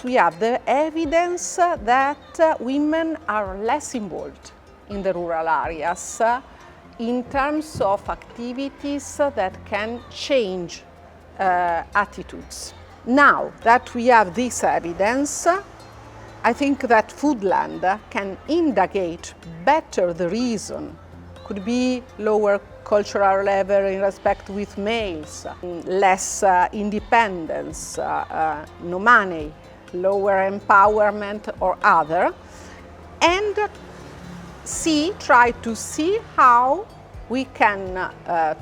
we have the evidence that women are less involved in the rural areas in terms of activities that can change attitudes. Now that we have this evidence, I think that FoodLAND can indicate better the reason. Could be lower cultural level in respect with males, less independence, no money, lower empowerment or other, and try to see how we can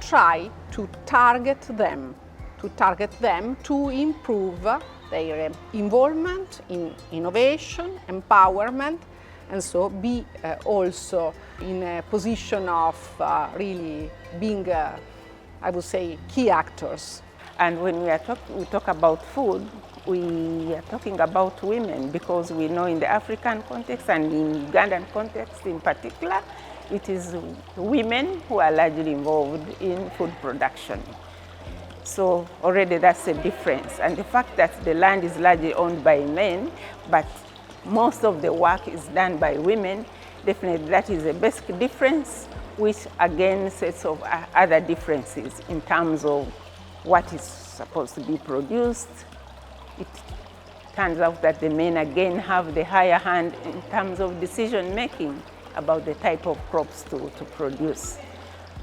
try to target them to improve their involvement in innovation, empowerment, and so be also in a position of really being, I would say, key actors. And when we talk about food, we are talking about women, because we know in the African context and in Ugandan context in particular, it is women who are largely involved in food production. So already that's a difference. And the fact that the land is largely owned by men, but most of the work is done by women, definitely that is a basic difference, which again sets of other differences in terms of what is supposed to be produced. It turns out that the men again have the higher hand in terms of decision making about the type of crops to produce.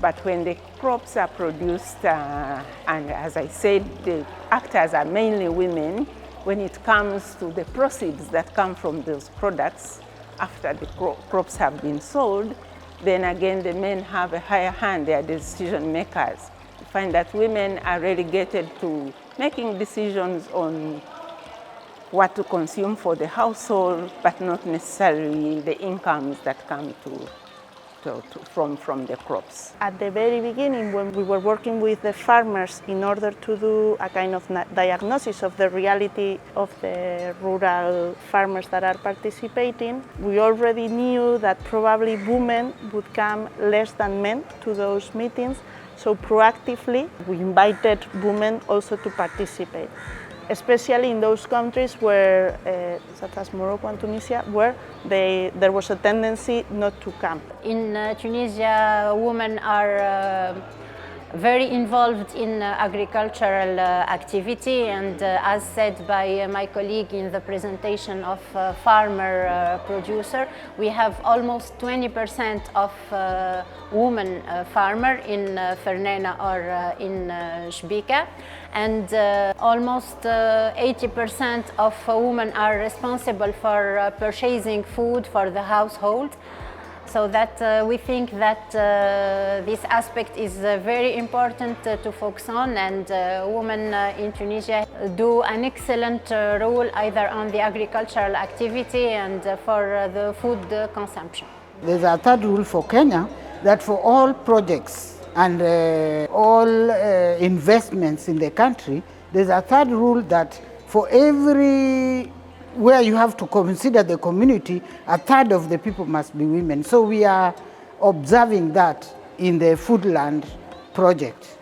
But when the crops are produced, and as I said, the actors are mainly women, when it comes to the proceeds that come from those products after the crops have been sold, then again the men have a higher hand, they are the decision makers. You find that women are relegated to making decisions on what to consume for the household, but not necessarily the incomes that come from the crops. At the very beginning, when we were working with the farmers in order to do a kind of diagnosis of the reality of the rural farmers that are participating, we already knew that probably women would come less than men to those meetings, so proactively we invited women also to participate, especially in those countries where, such as Morocco and Tunisia, where there was a tendency not to come. In Tunisia, women are very involved in agricultural activity, and as said by my colleague in the presentation of farmer producer, we have almost 20% of women farmer in Fernena or in Shbika, and almost 80% of women are responsible for purchasing food for the household. So that we think that this aspect is very important to focus on, and women in Tunisia do an excellent role either on the agricultural activity and for the food consumption. There's a third rule for Kenya that for all projects and all investments in the country, there's a third rule that for every where you have to consider the community, a third of the people must be women. So we are observing that in the FoodLAND project.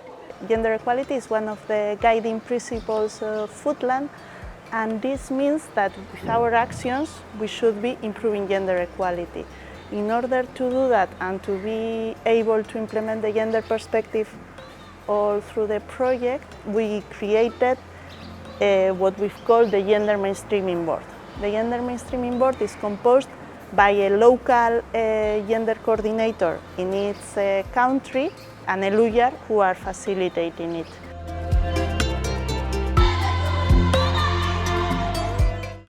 Gender equality is one of the guiding principles of FoodLAND, and this means that with our actions we should be improving gender equality. In order to do that and to be able to implement the gender perspective all through the project, we created what we've called the Gender Mainstreaming Board. The Gender Mainstreaming Board is composed by a local gender coordinator in its country and a lawyer who are facilitating it.